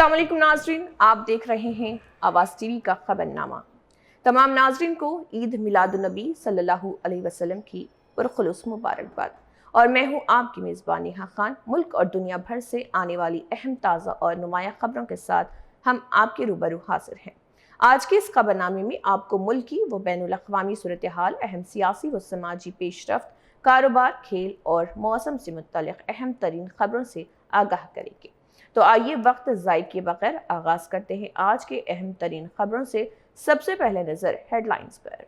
अस्सलाम वालेकुम नाजरीन, आप देख रहे हैं आवाज़ टीवी का खबरनामा। तमाम नाजरीन को ईद मिलादुन्नबी सल्लल्लाहु अलैहि वसल्लम की पुरखुलूस मुबारकबाद। और मैं हूं आपकी मेज़बान नेहा खान। मुल्क और दुनिया भर से आने वाली अहम, ताज़ा और नुमाया खबरों के साथ हम आपके रूबरू हाजिर हैं। आज के इस खबरनामे में आपको मुल्क की व बैनुल अक़वामी सूरत हाल, अहम सियासी व समाजी पेशरफ्त, कारोबार, खेल और मौसम से मुत्तल्लिक़ अहम तरीन खबरों से आगाह करेंगे। तो आइए वक्त ज़ाय किए बगैर आगाज करते हैं आज के अहम तरीन खबरों से। सबसे पहले नजर हेडलाइंस पर।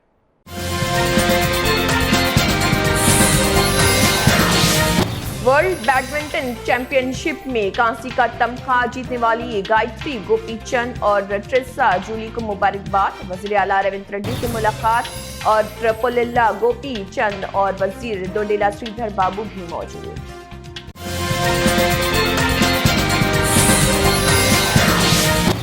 वर्ल्ड बैडमिंटन चैंपियनशिप में कांसी का तमगा जीतने वाली गायत्री गोपीचंद और ट्रिसा जूली को मुबारकबाद। वज़ीर आला रेवंत रेड्डी से मुलाकात और पुल्लेला गोपीचंद और वजीर दोडेला श्रीधर बाबू भी मौजूद।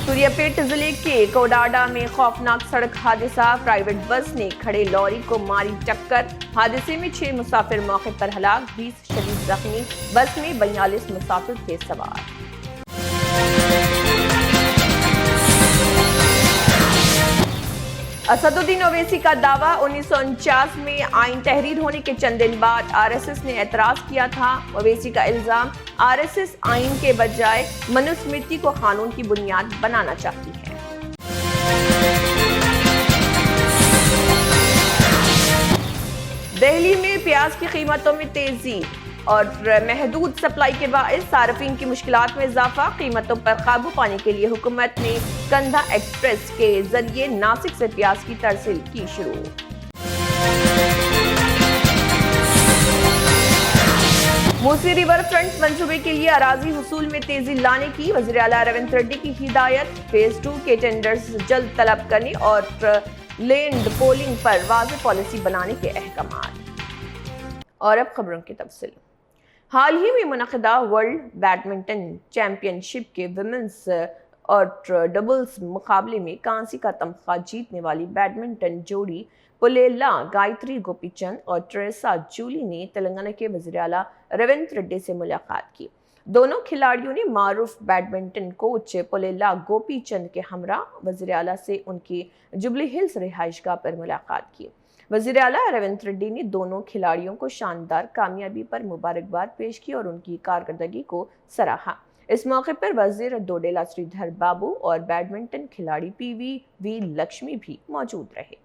सूर्यापेट जिले के कोडाडा में खौफनाक सड़क हादसा। प्राइवेट बस ने खड़े लॉरी को मारी टक्कर। हादसे में 6 मुसाफिर मौके पर हलाक, 20 शदीद जख्मी। बस में 42 मुसाफिर थे सवार। असदुद्दीन ओवैसी का दावा, 1949 में आइन तहरीर होने के चंद दिन बाद आरएसएस ने एतराज किया था। ओवैसी का इल्जाम, आरएसएस आइन के बजाय मनुस्मृति को कानून की बुनियाद बनाना चाहती है। दिल्ली में प्याज की कीमतों में तेजी और महदूद सप्लाई के बायस सार्फिन की मुश्किलात में इजाफा। कीमतों पर काबू पाने के लिए हुकूमत ने कंधा एक्सप्रेस के जरिए नासिक से प्याज की तरसील की शुरू। मूसी रिवर फ्रंट मंसूबे के लिए अराजी हुसूल में तेजी लाने की वज़ीर आला रेवंत रेड्डी की हिदायत। फेज 2 के टेंडर्स जल्द तलब करने और लैंड पोलिंग पर वाज़ेह पॉलिसी बनाने के अहकाम। और अब खबरों की तफसील। हाल ही में मुनक़िदा वर्ल्ड बैडमिंटन चैंपियनशिप के विमेंस और डबल्स मुकाबले में कांसी का तमगा जीतने वाली बैडमिंटन जोड़ी पुल्लेला गायत्री गोपीचंद और ट्रिसा जूली ने तेलंगाना के वज़ीर आला रेवंत रेड्डी से मुलाकात की। दोनों खिलाड़ियों ने मारूफ बैडमिंटन कोच पुल्लेला गोपीचंद के हमरा वज़ीर आला से उनकी जुबली हिल्स रिहाइशगाह पर मुलाकात की। वज़ीर आला रेवंत रेड्डी ने दोनों खिलाड़ियों को शानदार कामयाबी पर मुबारकबाद पेश की और उनकी कारकर्दगी को सराहा। इस मौके पर वजीर दोडेला श्रीधर बाबू और बैडमिंटन खिलाड़ी PV लक्ष्मी भी मौजूद रहे।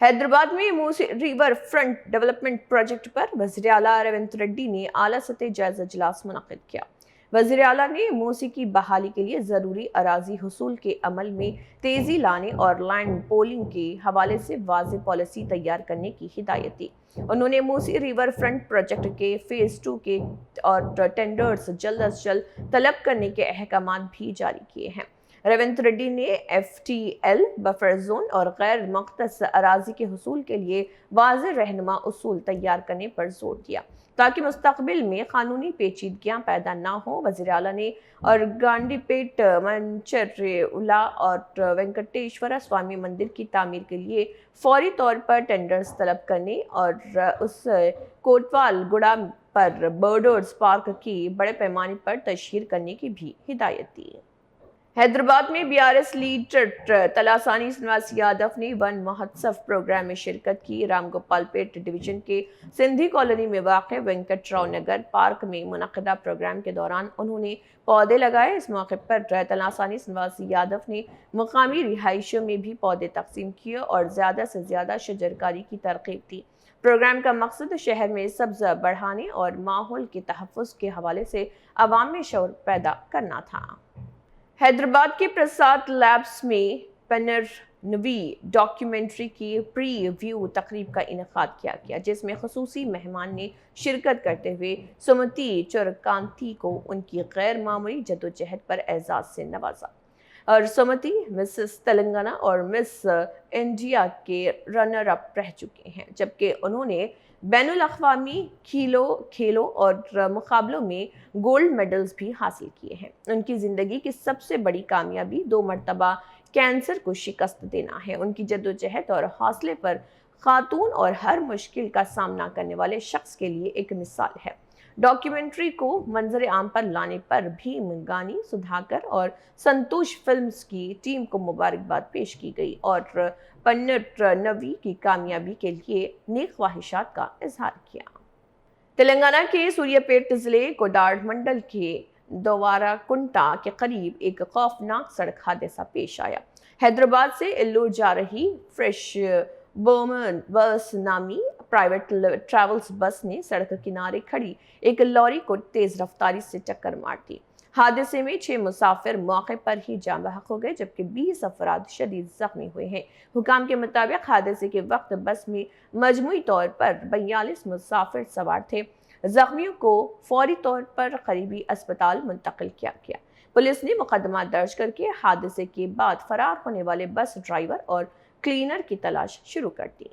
हैदराबाद में Musi river front development project पर वज़ीर आला रेवंत रेड्डी ने आला सतह जायजा इजलास मुनक़िद किया। वज़ीर आला ने मूसी की बहाली के लिए ज़रूरी अराजी हुसूल के अमल में तेज़ी लाने और लैंड पोलिंग के हवाले से वाज़ेह पॉलिसी तैयार करने की हिदायत दी। उन्होंने मूसी रिवर फ्रंट प्रोजेक्ट के फेज 2 के और टेंडर्स जल्द अज जल्द तलब करने के अहकाम भी जारी किए हैं। रेवंत रेड्डी ने FTL, बफर जोन और गैर मख्तस अराजी के हुसूल के लिए वाज़ेह रहनुमा उसूल तैयार करने पर जोर दिया ताकि मुस्तकबिल में कानूनी पेचीदगियां पैदा ना हो। वज़ीर आला ने और गांडीपेट, मंचरेउला और वेंकटेश्वरा स्वामी मंदिर की तामीर के लिए फौरी तौर पर टेंडर्स तलब करने और उस कोतवाल गुड़ा पर बर्डर्स पार्क की बड़े पैमाने पर तशहीर करने की भी हिदायत दी। हैदराबाद में BRS लीडर तलासानी श्रीनिवास यादव ने वन महोत्सव प्रोग्राम में शिरकत की। रामगोपालपेट डिवीजन के सिंधी कॉलोनी में वाक़ वेंकटराव नगर पार्क में मुनक़िदा प्रोग्राम के दौरान उन्होंने पौधे लगाए। इस मौके पर तलासानी श्रीनिवास यादव ने मुकामी रिहाइशों में भी पौधे तकसीम किए और ज़्यादा से ज़्यादा शजरकारी की तरग़ीब दी। प्रोग्राम का मकसद शहर में सब्ज़ बढ़ाने और माहौल के तहफ़्फ़ुज़ के हवाले से अवाम में शऊर पैदा करना था। हैदराबाद के प्रसाद लैब्स में पनरनवी डॉक्यूमेंट्री की प्री-व्यू तकरीब का इनेकाद किया गया, जिसमें ख़ुसूसी मेहमान ने शिरकत करते हुए सुमति चुरकांती को उनकी गैर मामूली जद्दोजहद पर एजाज़ से नवाजा। और सुमति मिसेस तेलंगाना और मिस इंडिया के रनर अप रह चुके हैं, जबकि उन्होंने बैनुल अक़वामी खेलों और मुकाबलों में गोल्ड मेडल्स भी हासिल किए हैं। उनकी ज़िंदगी की सबसे बड़ी कामयाबी 2 मरतबा कैंसर को शिकस्त देना है। उनकी जद्दोजहद और हौसले पर खातून और हर मुश्किल का सामना करने वाले शख्स के लिए एक मिसाल है। डॉक्यूमेंट्री को मंजर आम पर लाने पर भी मंगानी, सुधाकर और संतोष फिल्म्स की टीम को मुबारकबाद पेश की गई और पन्नट नवी की कामयाबी के लिए नेक ख्वाहिशात का इजहार किया। तेलंगाना के सूर्यापेट जिले कोडाड़ मंडल के दोवारा कुंटा के करीब एक खौफनाक सड़क हादसा पेश आया। हैदराबाद से एल्लोर जा रही फ्रेश बर्मन बस नामी प्राइवेट ट्रैवल्स बस ने सड़क किनारे खड़ी एक लॉरी को तेज रफ्तारी से टक्कर मार दी। हादसे में 6 मुसाफिर मौके पर ही जान बहक हो गए, जबकि 20 अफराद शदीद जख्मी हुए हैं। हुकाम के मुताबिक हादसे के वक्त बस में मजमूई तौर पर 42 मुसाफिर सवार थे। जख्मियों को फौरी तौर पर करीबी अस्पताल मुंतकिल किया गया। पुलिस ने मुकदमा दर्ज करके हादसे के बाद फरार होने वाले बस ड्राइवर और क्लीनर की तलाश शुरू कर दी।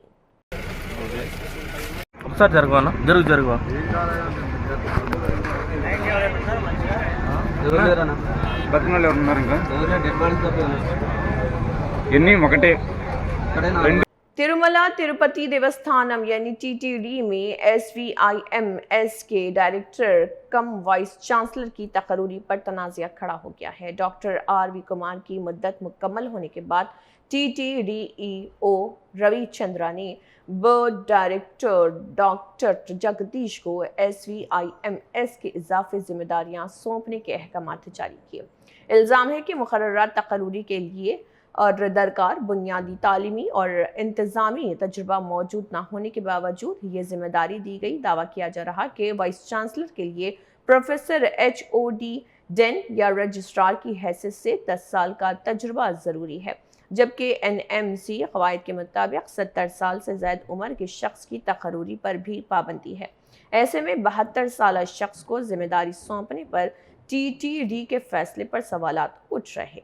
तिरुमला तिरुपति देवस्थानम यानी टीटीडी में SVIMS के डायरेक्टर कम वाइस चांसलर की तकर्री पर तनाज़ा खड़ा हो गया है। डॉक्टर RV कुमार की मुद्दत मुकम्मल होने के बाद TTDEO रविचंद्रा ने बोर्ड डायरेक्टर डॉक्टर जगदीश को SVIMS की इजाफी जिम्मेदारियां सौंपने के अहकाम जारी किए। इल्ज़ाम है कि मुकर्ररा तकर्री के लिए और दरकार बुनियादी तालीमी और इंतज़ामी तजुर्बा मौजूद न होने के बावजूद ये जिम्मेदारी दी गई। दावा किया जा रहा कि वाइस चांसलर के लिए प्रोफेसर HOD डेन या रजिस्ट्रार की हैसियत से 10 साल का तजुर्बा ज़रूरी है, जबकि NMC क़वायद के मुताबिक 70 साल से ज़ायद उम्र के शख्स की तकर्री पर भी पाबंदी है। ऐसे में 72 साल शख्स को जिम्मेदारी सौंपने पर TTD के फैसले पर सवालात उठ रहे।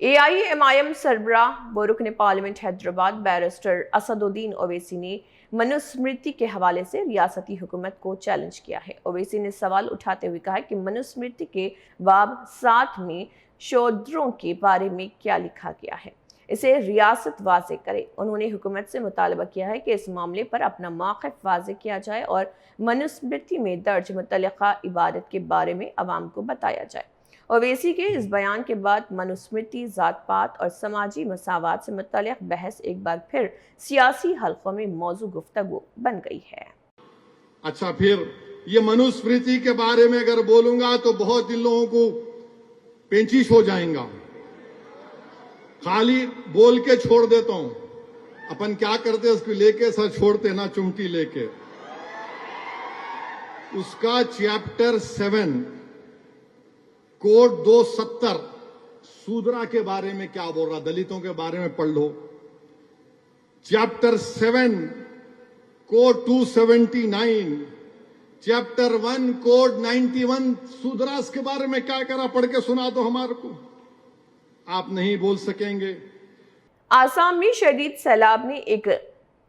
AIMIM सरबराह व रुकन पार्लियामेंट हैदराबाद बैरिस्टर असदुद्दीन ओवैसी ने मनुस्मृति के हवाले से रियासती हुकूमत को चैलेंज किया है। ओवैसी ने सवाल उठाते हुए कहा कि मनुस्मृति के बाब 7 में शूद्रों के बारे में क्या लिखा गया है, इसे रियासत वाज़े करे। उन्होंने हुकूमत से मुतालबा किया है कि इस मामले पर अपना मौक़िफ़ वाज़े किया जाए और मनुस्मृति में दर्ज मुतल्लिक़ा इबादत के बारे में अवाम को बताया जाए। ओवैसी के इस बयान के बाद मनुस्मृति, ज़ात पात और समाजी मसावात से मुतल्लिक़ बहस एक बार फिर सियासी हल्क़ों में मौजू गुफ्तगू बन गई है। अच्छा, फिर ये मनुस्मृति के बारे में अगर बोलूंगा तो बहुत इन लोगों को पेंचिश हो जाएगा। खाली बोल के छोड़ देता हूं। अपन क्या करते उसको लेके सर छोड़ते ना, चुमटी लेके। उसका चैप्टर 7 कोड 270 शूद्रा के बारे में क्या बोल रहा, दलितों के बारे में पढ़ लो। Chapter 7 code 279, chapter 1 code 91 Shudras के बारे में क्या करा, पढ़ के सुना दो हमारे को। आप नहीं बोल सकेंगे। आसाम में शदीद सैलाब ने एक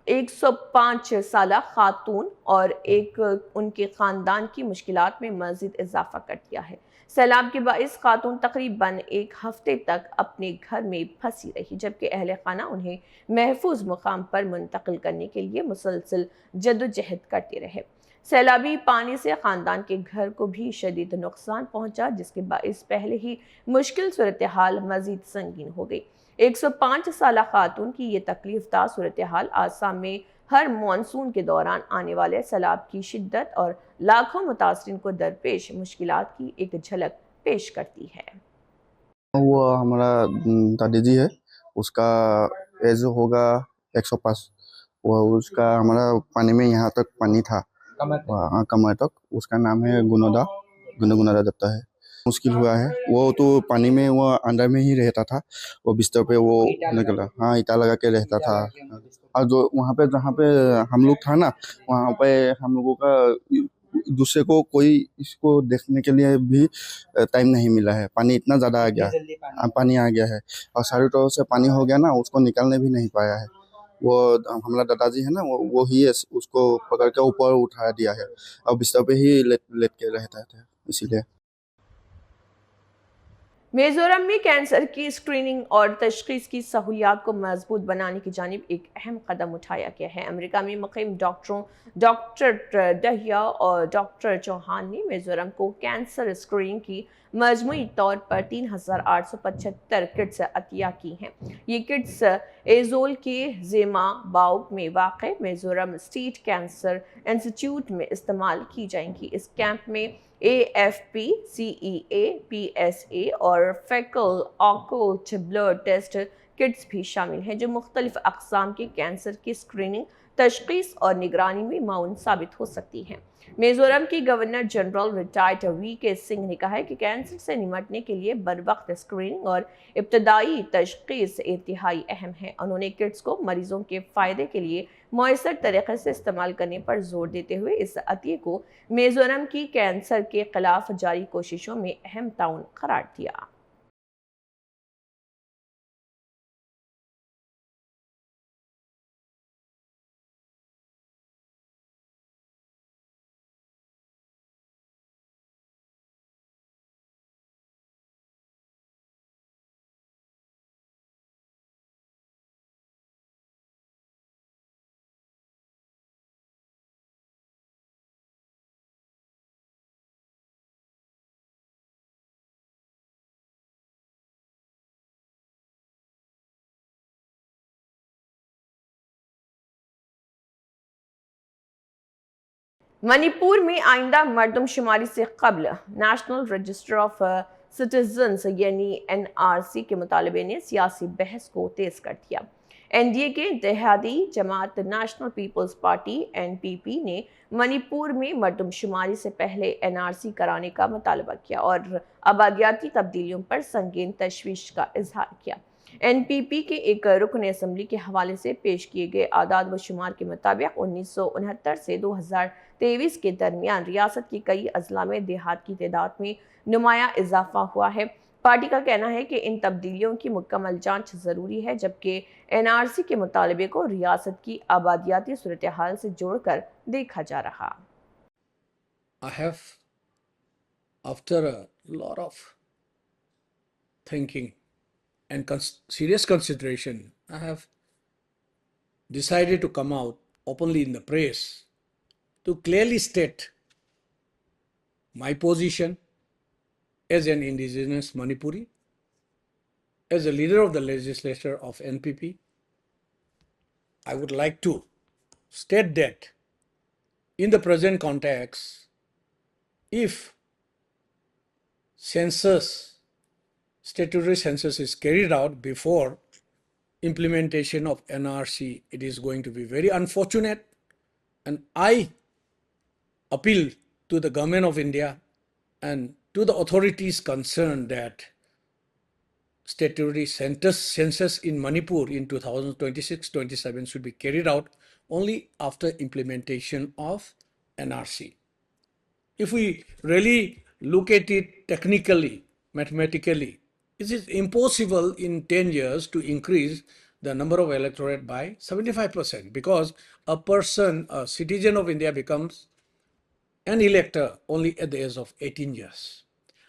105 साला खातून और एक उनके खानदान की मुश्किलात में मज़ीद इजाफा कर दिया है। सैलाब के बाइस खातून तकरीबन 1 हफ्ते तक अपने घर में फंसी रही, जबकि अहले खाना उन्हें महफूज मुकाम पर मुंतकिल करने के लिए मुसलसल जद्दोजहद करते रहे। सैलाबी पानी से खानदान के घर को भी शदीद नुकसान पहुंचा, जिसके बाइस पहले ही मुश्किल सूरत हाल मजीद संगीन हो गई। 105 साला खातून की ये तकलीफदा सूरत हाल आसाम में हर मानसून के दौरान आने वाले सैलाब की शिद्दत और लाखों मुतासरीन को दरपेश मुश्किलात की एक झलक पेश करती है। वो हमारा दादी जी है, उसका एज होगा 105। वो उसका हमारा पानी में यहाँ तक पानी था, कमर तक। उसका नाम है गुनोदा दत्ता है। मुश्किल हुआ है, वो तो पानी में वो अंदर में ही रहता था। वो बिस्तर पे वो निकला, हाँ, ईटा लगा के रहता था। और जो वहाँ पे जहाँ पे हम लोग था ना, वहाँ पे हम लोगों का दूसरे को कोई इसको देखने के लिए भी टाइम नहीं मिला है। पानी इतना ज़्यादा आ गया, पानी आ गया है और सारी तरह से पानी हो गया ना, उसको निकालने भी नहीं पाया है। वो हमारा दादाजी है ना, वो ही उसको पकड़ के ऊपर उठा दिया है और बिस्तर पे ही लेट के रहता है, इसीलिए। मिजोरम में कैंसर की स्क्रीनिंग और तशखीस की सहूलियात को मजबूत बनाने की जानिब एक अहम कदम उठाया गया है। अमेरिका में मुक़ीम डॉक्टरों डॉक्टर दहिया और डॉक्टर चौहान ने मिजोरम को कैंसर स्क्रीनिंग की मजमूई तौर पर 3,875 किट्स अतिया की हैं। ये किट्स एजोल के जेमा बाउग में वाक़ मिजोरम स्टेट कैंसर इंस्टीट्यूट में इस्तेमाल की जाएंगी। इस कैंप में AFP, CEA, PSA और फेकल ऑकल्ट ब्लड टेस्ट किट्स भी शामिल हैं, जो मुख्तलिफ अक़साम के कैंसर की स्क्रीनिंग, तशख़ीस और निगरानी में माउन साबित हो सकती हैं। मिजोरम की governor general retired VK Singh ने कहा है कि कैंसर से निमटने के लिए बरवक्त स्क्रीनिंग और इब्तदाई तशख़ीस इंतहाई अहम है। उन्होंने किट्स को मरीजों के फ़ायदे के लिए मौसर तरीके से इस्तेमाल करने पर जोर देते हुए इस अतिये को मिजोरम की कैंसर के खिलाफ जारी कोशिशों में अहम ताउन करार दिया। मणिपुर में आइंदा मरदमशुमारी से कबल नेशनल रजिस्टर ऑफ सिटीजन्स यानी NRC के मुतालबे ने सियासी बहस को तेज कर दिया। NDA के इत्तेहादी जमात नेशनल पीपल्स पार्टी NPP ने मणिपुर में मरदमशुमारी से पहले NRC कराने का मुतालबा किया और आबादियाती तब्दीलियों पर संगीन तशवीश का इजहार किया। NPP के एक रुकन असम्बली के हवाले से पेश किए गए आदाद व शुमार के मुताबिक 1969 से 2023 के दरमियान रियासत की कई अजला में देहात की तादाद में नुमाया इजाफा हुआ है। पार्टी का कहना है कि इन तब्दीलियों की मुकम्मल जांच ज़रूरी है, जबकि NRC के मुतालबे को रियासत की आबादियाती सूरत हाल से जोड़कर देखा जा रहा। I have, after a lot of thinking and serious consideration, I have decided to come out openly in the press to clearly state my position as an indigenous Manipuri, as a leader of the legislature of NPP. I would like to state that in the present context, if statutory census is carried out before implementation of NRC, it is going to be very unfortunate. And I appeal to the government of India and to the authorities concerned that statutory census in Manipur in 2026-27 should be carried out only after implementation of NRC. If we really look at it technically, mathematically, it is impossible in 10 years to increase the number of electorate by 75%, because a person, a citizen of India, becomes an elector only at the age of 18 years.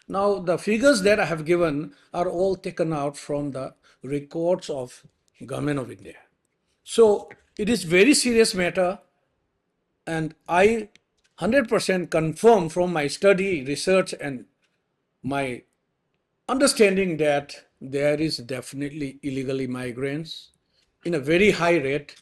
Now, the figures that I have given are all taken out from the records of Government of India. So, it is very serious matter, and I 100% confirm from my study, research and my understanding that there is definitely illegal immigrants in a very high rate.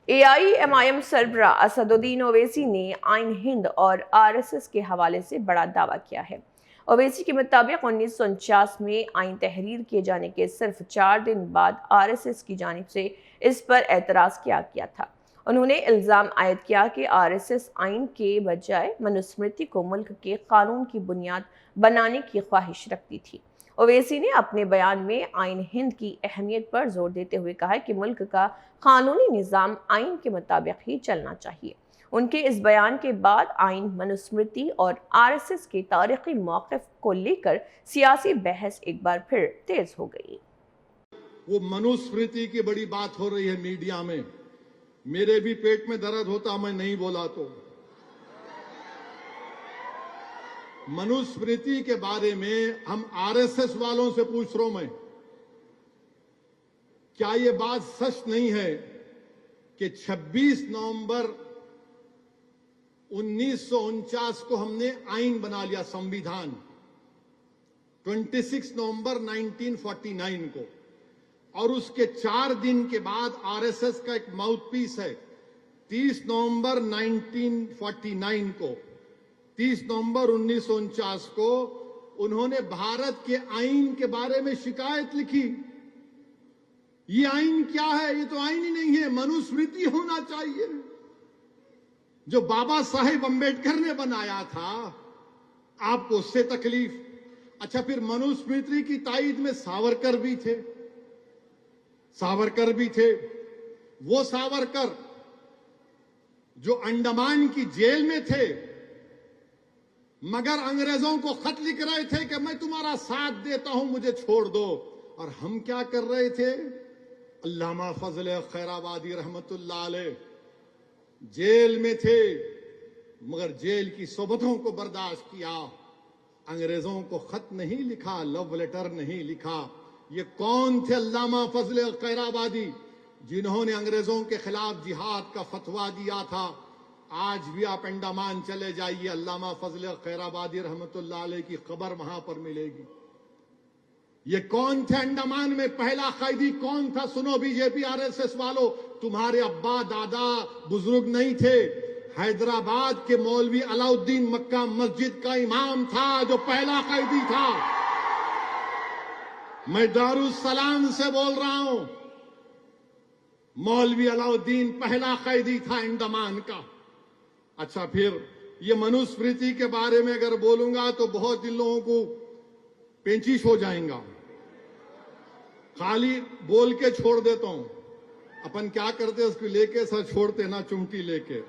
AIMIM सरबरा Asaduddin Owaisi ने आइन हिंद और RSS के हवाले से बड़ा दावा किया है। ओवैसी के मुताबिक 1949 में आइन तहरीर किए जाने के सिर्फ 4 दिन बाद RSS की जानिब से इस पर एतराज़ किया गया था। उन्होंने इल्ज़ाम आयद किया कि RSS आइन के बजाय मनुस्मृति को मुल्क के कानून की बुनियाद बनाने की ख्वाहिश रखती थी। ओवैसी ने अपने बयान में आइन हिंद की अहमियत पर जोर देते हुए कहा कि मुल्क का कानूनी निज़ाम आइन के मुताबिक ही चलना चाहिए। उनके इस बयान के बाद आइन, मनुस्मृति और RSS के तारीखी मौक़िफ़ को लेकर सियासी बहस एक बार फिर तेज हो गई। वो मनुस्मृति की बड़ी बात हो रही है मीडिया में, मेरे भी पेट में दर्द होता मैं नहीं बोला तो। मनुस्मृति के बारे में हम आरएसएस वालों से पूछ रहा हूं मैं, क्या ये बात सच नहीं है कि 26 नवंबर 1949 को हमने आईन बना लिया, संविधान 26 नवंबर 1949 को, और उसके 4 दिन के बाद आरएसएस का एक माउथपीस है 30 नवंबर 1949 को, 30 नवंबर 1949 को उन्होंने भारत के आईन के बारे में शिकायत लिखी। ये आईन क्या है? ये तो आईन ही नहीं है, मनुस्मृति होना चाहिए जो बाबा साहेब अंबेडकर ने बनाया था। आपको उससे तकलीफ? अच्छा, फिर मनुस्मृति की ताईद में सावरकर भी थे, सावरकर भी थे। वो सावरकर जो अंडमान की जेल में थे, मगर अंग्रेजों को खत लिख रहे थे कि मैं तुम्हारा साथ देता हूं, मुझे छोड़ दो। और हम क्या कर रहे थे? अल्लामा फजल खैराबादी रहमतुल्लाह अलैह जेल में थे, मगर जेल की सोबतों को बर्दाश्त किया, अंग्रेजों को खत नहीं लिखा, लव लेटर नहीं लिखा। ये कौन थे अल्लामा फजल खैराबादी, जिन्होंने अंग्रेजों के खिलाफ जिहाद का फतवा दिया था। आज भी आप अंडमान चले जाइए, अल्लामा फजल खैराबादी रहमतुल्लाह अलैह की खबर वहां पर मिलेगी। ये कौन थे अंडमान में पहला कैदी? कौन था? सुनो बीजेपी आरएसएस वालों, तुम्हारे अब्बा दादा बुजुर्ग नहीं थे। हैदराबाद के मौलवी अलाउद्दीन मक्का मस्जिद का इमाम था जो पहला कैदी था। मैं दारुस्सलाम से बोल रहा हूं, मौलवी अलाउद्दीन पहला कैदी था अंडमान का। अच्छा, फिर ये मनुस्मृति के बारे में अगर बोलूंगा तो बहुत इन लोगों को पेंचिश हो जाएगा। खाली बोल के छोड़ देता हूं। अपन क्या करते उसको लेके सर छोड़ते ना, चिमटी लेके।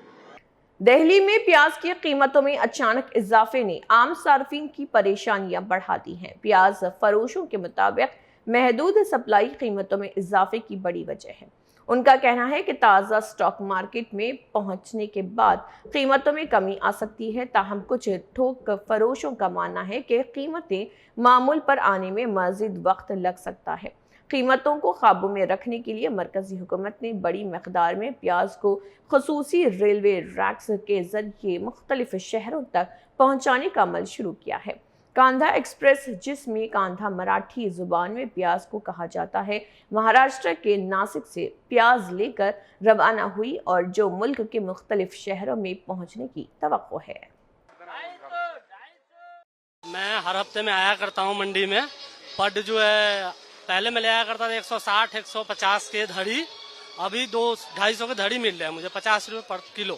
दिल्ली में प्याज की कीमतों में अचानक इजाफे ने आम सार्फिन की परेशानियां बढ़ा दी हैं। प्याज फरोशों के मुताबिक महदूद सप्लाई कीमतों में इजाफे की बड़ी वजह है। उनका कहना है कि ताज़ा स्टॉक मार्केट में पहुंचने के बाद कीमतों में कमी आ सकती है। ताहम कुछ थोक फरोशों का मानना है कि कीमतें मामूल पर आने में मज़ीद वक्त लग सकता है। कीमतों को काबू में रखने के लिए मरकजी हुकूमत ने बड़ी मकदार में प्याज को खसूसी रेलवे रैक्स के जरिए मुख्तलिफ शहरों तक पहुंचाने का अमल शुरू किया है। कांधा एक्सप्रेस, जिसमें कांधा मराठी जुबान में प्याज को कहा जाता है, महाराष्ट्र के नासिक से प्याज लेकर रवाना हुई और जो मुल्क के मुख्तलिफ शहरों में पहुंचने की तवक्को है। मैं हर हफ्ते में आया करता हूँ मंडी में। पड जो है पहले मैं ले आया करता था 160 150 के धड़ी, अभी 200-250 के धड़ी मिल रहे हैं मुझे 50 रुपये पर किलो।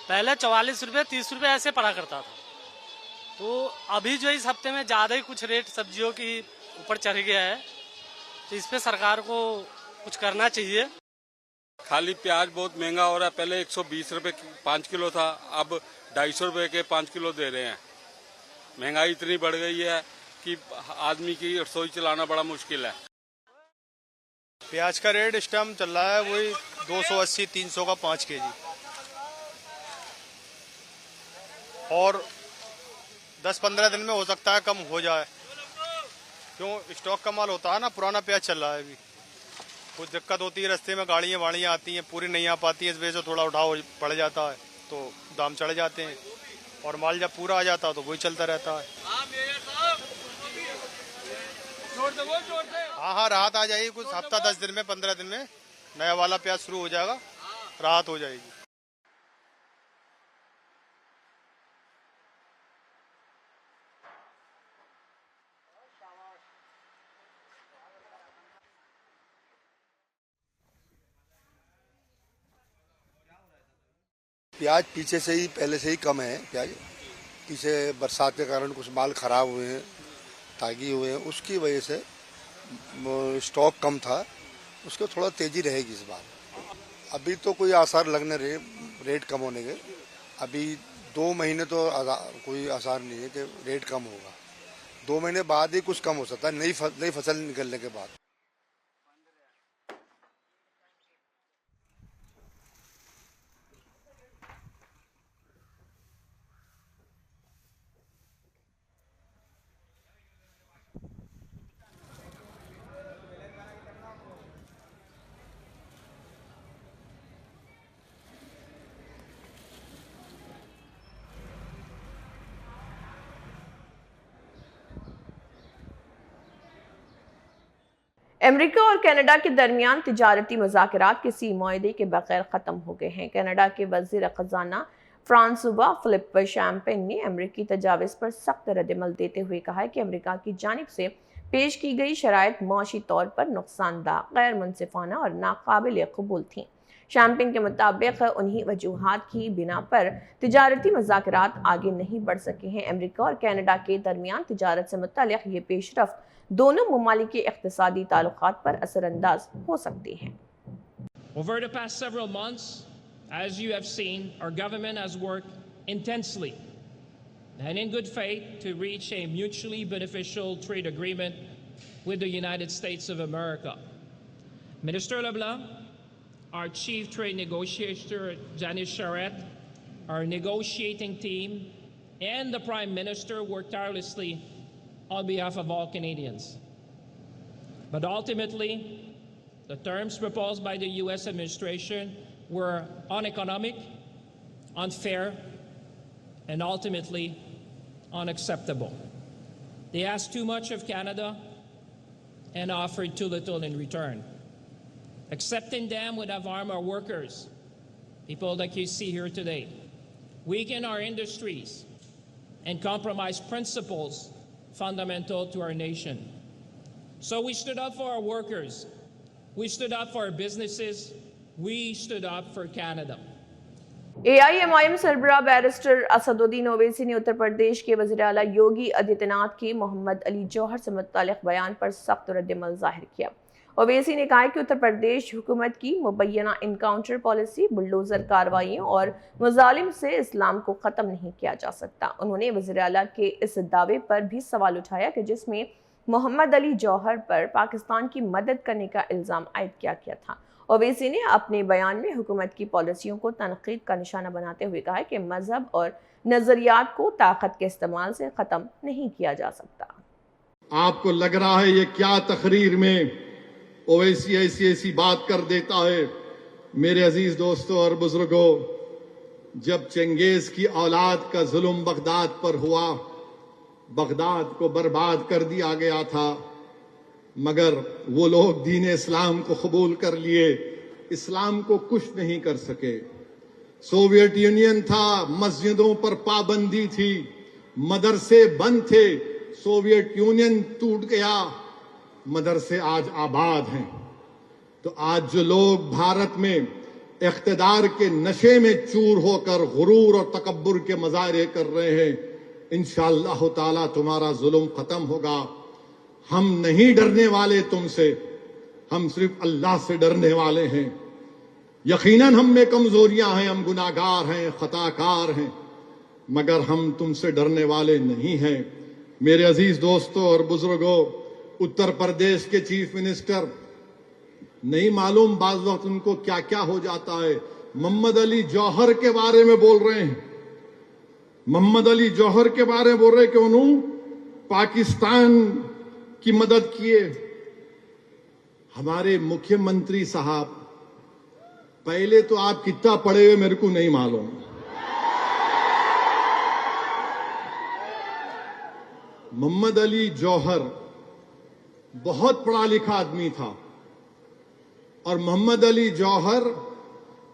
पहले 44 रुपये 30 रुपये ऐसे पड़ा करता था। तो अभी जो इस हफ्ते में ज़्यादा ही कुछ रेट सब्जियों की ऊपर चढ़ गया है, तो इस पे सरकार को कुछ करना चाहिए। खाली प्याज बहुत महंगा हो रहा है। पहले 120 रुपये 5 किलो था, अब 250 रुपये के 5 किलो दे रहे हैं। महंगाई इतनी बढ़ गई है कि आदमी की रसोई चलाना बड़ा मुश्किल है। प्याज का रेट इस टाइम चल रहा है वही 280-300 का 5 केजी, और 10-15 दिन में हो सकता है कम हो जाए, क्यों स्टॉक का माल होता है ना, पुराना प्याज चल रहा है। अभी कुछ दिक्कत होती है, रास्ते में गाड़ियाँ वाड़ियाँ आती हैं, पूरी नहीं आ पाती है, इस वजह से थोड़ा उठाव पड़ जाता है तो दाम चढ़ जाते हैं, और माल जब पूरा आ जाता है तो वही चलता रहता है। हाँ, राहत आ जाएगी कुछ हफ्ता 10 दिन में 15 दिन में नया वाला प्याज शुरू हो जाएगा, राहत हो जाएगी। प्याज पीछे से ही पहले से ही कम है। प्याज पीछे बरसात के कारण कुछ माल खराब हुए हैं, तागी हुए हैं, उसकी वजह से स्टॉक कम था, उसको थोड़ा तेजी रहेगी इस बार। अभी तो कोई आसार लगने रहे रेट कम होने के। अभी 2 महीने तो कोई आसार नहीं है कि रेट कम होगा। 2 महीने बाद ही कुछ कम हो सकता है, नई फसल निकलने के बाद। अमेरिका और कनाडा के दरमियान तिजारती मुज़ाकरात किसी मुआहदे के बगैर ख़त्म हो गए हैं। कनाडा के वज़ीर ख़जाना फ्रांसुआ फिलिप शैम्पेन ने अमेरिकी तजावीज़ पर सख्त रद्दमल देते हुए कहा है कि अमेरिका की जानिब से पेश की गई शराइत मौशी तौर पर नुकसानदा, गैर मुनसिफाना और नाकाबिल कबूल थीं। शैम्पेन के मुताबिक उन्हीं वजूहात की बिना पर तिजारती मुज़ाकरात आगे नहीं बढ़ सके हैं। अमेरिका और कनाडा के दरमियान तिजारत से मुतल्लिक़ ये पेशरफ्त दोनों ममालिक के इक़्तिसादी ताल्लुकात पर असरअंदाज हो सकती हैं। Over the past several months, as you have seen, our government has worked intensely and in good faith to reach a mutually beneficial trade agreement with the United States of America. Minister LeBlanc, our chief trade negotiator Janice Charette, our negotiating team, and the Prime Minister worked tirelessly on behalf of all Canadians. But ultimately, the terms proposed by the U.S. administration were uneconomic, unfair, and ultimately unacceptable. They asked too much of Canada and offered too little in return. Accepting them would have harmed our workers, people like you see here today, weaken our industries, and compromise principles fundamental to our nation. So we stood up for our workers, we stood up for our businesses, we stood up for Canada. AIMIM सरबराह barrister Asaduddin Owaisi ने उत्तर प्रदेश के वज़ीर आला योगी आदित्यनाथ के मोहम्मद अली जौहर से मुताल्लिक़ बयान पर सख्त रद्दमल ज़ाहिर किया। ओवैसी ने कहा कि उत्तर प्रदेश हुकूमत की मुबैना इनकाउंटर पॉलिसी, बुलडोज़र कार्रवाइयों और मुजालिम से इस्लाम को ख़त्म नहीं किया जा सकता। उन्होंने वज़ीर आला के इस दावे पर भी सवाल उठाया कि जिसमें मोहम्मद अली जौहर पर पाकिस्तान की मदद करने का इल्ज़ाम आयद किया गया था। ओवैसी ने अपने बयान में हुकूमत की पॉलिसियों को तनकीद का निशाना बनाते हुए कहा कि मजहब और नजरियात को ताकत के इस्तेमाल से ख़त्म नहीं किया जा सकता। आपको लग रहा है ये क्या तकरीर में ओवैसी ऐसी बात कर देता है। मेरे अजीज दोस्तों और बुजुर्गों, जब चंगेज की औलाद का जुल्म बगदाद पर हुआ, बगदाद को बर्बाद कर दिया गया था, मगर वो लोग दीन इस्लाम को कबूल कर लिए, इस्लाम को कुछ नहीं कर सके। सोवियत यूनियन था, मस्जिदों पर पाबंदी थी, मदरसे बंद थे, सोवियत यूनियन टूट गया, मदरसे आज आबाद हैं। तो आज जो लोग भारत में इख्तिदार के नशे में चूर होकर गुरूर और तकब्बुर के मजारे कर रहे हैं, इंशाअल्लाह ताला तुम्हारा जुल्म खत्म होगा। हम नहीं डरने वाले तुमसे, हम सिर्फ अल्लाह से डरने वाले हैं। यकीनन हम में कमजोरियां हैं, हम गुनाहगार हैं, खताकार हैं, मगर हम तुमसे डरने वाले नहीं हैं। मेरे अजीज दोस्तों और बुजुर्गों, उत्तर प्रदेश के चीफ मिनिस्टर, नहीं मालूम बाज वक्त उनको क्या क्या हो जाता है, मोहम्मद अली जौहर के बारे में बोल रहे हैं, मोहम्मद अली जौहर के बारे में बोल रहे हैं कि उन्होंने पाकिस्तान की मदद किए। हमारे मुख्यमंत्री साहब, पहले तो आप कितना पढ़े हुए मेरे को नहीं मालूम, मोहम्मद अली जौहर बहुत पढ़ा लिखा आदमी था और मोहम्मद अली जौहर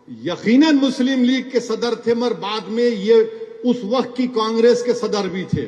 यकीनन मुस्लिम लीग के सदर थे, मगर बाद में ये उस वक्त की कांग्रेस के सदर भी थे।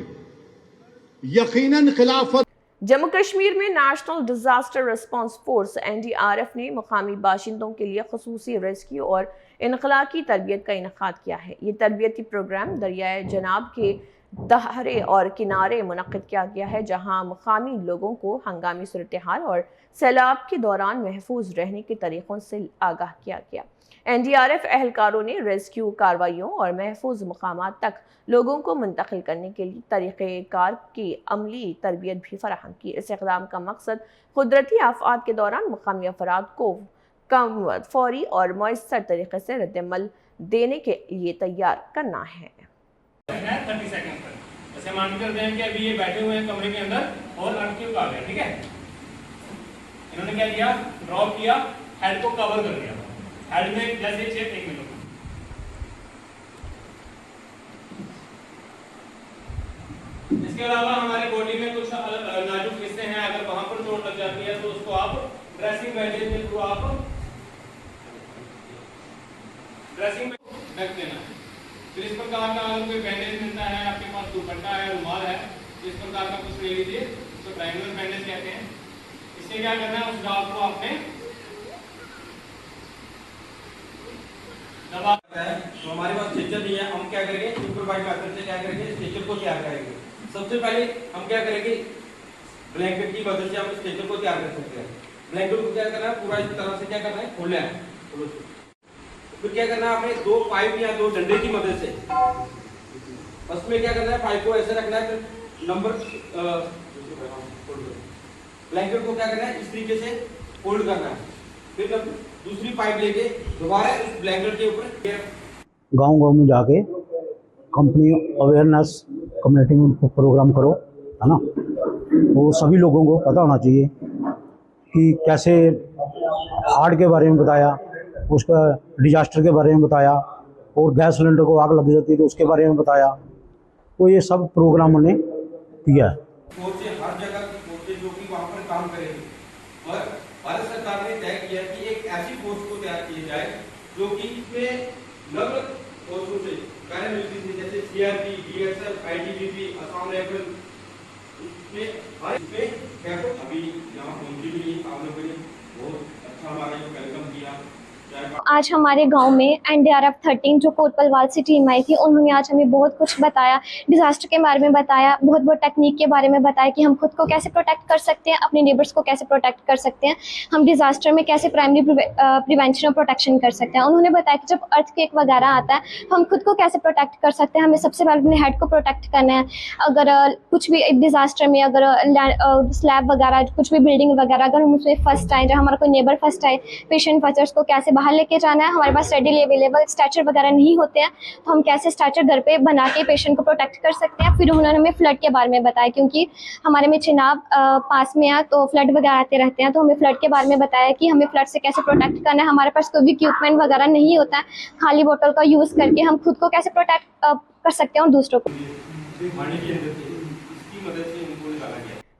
यकीनन खिलाफत जम्मू कश्मीर में national disaster response force NDRF ने मुकामी बाशिंदों के लिए खुसूसी रेस्क्यू और इनखला की तरबियत का इनेकाद किया है। ये तरबियती प्रोग्राम दरियाए जनाब के दहरे और किनारे मुनक्किद किया गया है, जहां मुकामी लोगों को हंगामी सूरत हाल और सैलाब के दौरान महफूज रहने के तरीक़ों से आगाह किया गया। NDRF एहलकारों ने रेस्क्यू कार्रवाइयों और महफूज मकामात तक लोगों को मुंतकिल करने के लिए तरीक़ेकार की अमली तरबियत भी फराहम की। इस इक़दाम का मकसद कुदरती आफ़ात के दौरान मुकामी अफराद को कम, फौरी और मौसर तरीके से रद्दमल देने के लिए तैयार करना है। 30 सेकंड पर जैसे मान कर दें कि अभी ये बैठे हुए हैं कमरे के अंदर और अर्थक्वेक आ गया, ठीक है। इन्होंने क्या किया, ड्रॉप किया, हेड को कवर कर दिया, हेड में जैसे चेक 1 मिनट। इसके अलावा हमारे बॉडी में कुछ नाजुक हिस्से हैं, अगर वहां पर चोट लग जाती है तो उसको आप ड्रेसिंग बैंडेज के थ्रू आप ड्रेसिंग ढक देना है। फिर इस प्रकार का अगर कोई बैंडेज मिलता है, आपके पास दुपट्टा है, रुमाल है, इस प्रकार का कुछ ले लीजिए, इसको ट्रायंगल बैंडेज कहते हैं। इससे क्या करना है, उस घाव को आपने दबा है। तो हमारे पास स्ट्रेचर नहीं है, हम क्या करेंगे, सुपरवाइज मेथड से क्या करेंगे, स्ट्रेचर को तैयार करेंगे। सबसे पहले हम क्या करेंगे, ब्लैंकेट की मदद से हम स्ट्रेचर को तैयार कर सकते हैं। ब्लैंकेट को क्या करना है, पूरा इस तरह से क्या करना है, खोलना है। फिर क्या करना है, आपने 2 पाइप या 2 डंडे की मदद से फर्स्ट में क्या करना है, पाइप को ऐसे रखना है, फिर नंबर ब्लैंकेट को क्या करना है, इस तरीके से फोल्ड करना है। फिर दूसरी पाइप लेके दोबारा इस ब्लैंकेट के ऊपर गांव में जाके कंपनी अवेयरनेस कम्युनिटी में प्रोग्राम करो, है ना। वो सभी लोगों को पता होना चाहिए कि कैसे हार्ट के बारे में बताया, उसका डिजास्टर के बारे में बताया, और गैस सिलेंडर को आग लग जाती है तो उसके बारे में बताया। तो ये सब प्रोग्राम उन्होंने किया है। फोर्सें हर जगह की फोर्सें जो कि वहाँ पर काम करेंगी, और भारत सरकार ने तय किया कि एक ऐसी फोर्स को तैयार किया जाए जो कि इसमें अलग फोर्सों से पैरामिलिट्री से, जैसे CRP, BSF, ITBP, Assam rifle, इसमें अभी यहाँ पहुंची भी नहीं। आप लोगों ने बहुत अच्छा हमारा वेलकम किया। आज हमारे गांव में NDRF 13 जो कोतवाल से टीम आई थी, उन्होंने आज हमें बहुत कुछ बताया, डिज़ास्टर के बारे में बताया, बहुत बहुत टेक्निक के बारे में बताया कि हम खुद को कैसे प्रोटेक्ट कर सकते हैं, अपने नेबर्स को कैसे प्रोटेक्ट कर सकते हैं, हम डिज़ास्टर में कैसे प्राइमरी प्रिवेंशन और प्रोटेक्शन कर सकते हैं। उन्होंने बताया कि जब अर्थक्वेक वगैरह आता है तो हम खुद को कैसे प्रोटेक्ट कर सकते हैं। हमें सबसे पहले अपने हेड को प्रोटेक्ट करना है। अगर कुछ भी डिज़ास्टर में अगर स्लैब वगैरह, कुछ भी बिल्डिंग वगैरह अगर हम उसमें फंस आए, जब हमारा कोई नेबर फंस आए, पेशेंट फंसे, उसको कैसे बाहर लेके जाना है। हमारे पास रेडीली अवेलेबल स्ट्रेचर वगैरह नहीं होते हैं, तो हम कैसे स्ट्रेचर घर पे बना के पेशेंट को प्रोटेक्ट कर सकते हैं। फिर उन्होंने हमें फ्लड के बारे में बताया, क्योंकि हमारे में चिनाब पास में है तो फ्लड वगैरह आते रहते हैं, तो हमें फ्लड के बारे में बताया कि हमें फ्लड से कैसे प्रोटेक्ट करना है। हमारे पास कोई भी इक्विपमेंट वगैरह नहीं होता है, खाली बोतल का यूज़ करके हम खुद को कैसे प्रोटेक्ट कर सकते हैं और दूसरों को।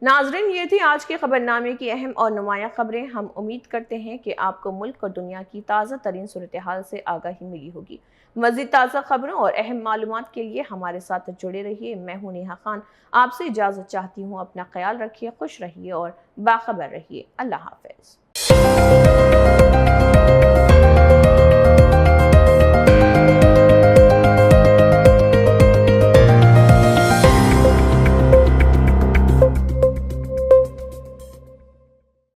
नाजरीन, ये थी आज के खबरनामे की अहम और नुमाया खबरें। हम उम्मीद करते हैं कि आपको मुल्क और दुनिया की ताज़ा तरीन सूरत हाल से आगाही मिली होगी। मज़ीद ताज़ा खबरों और अहम मालूमात के लिए हमारे साथ जुड़े रहिए। मैं हूं नेहा खान, आपसे इजाज़त चाहती हूँ। अपना ख्याल रखिए, खुश रहिए और बाखबर रहिए। अल्लाह हाफ़िज़।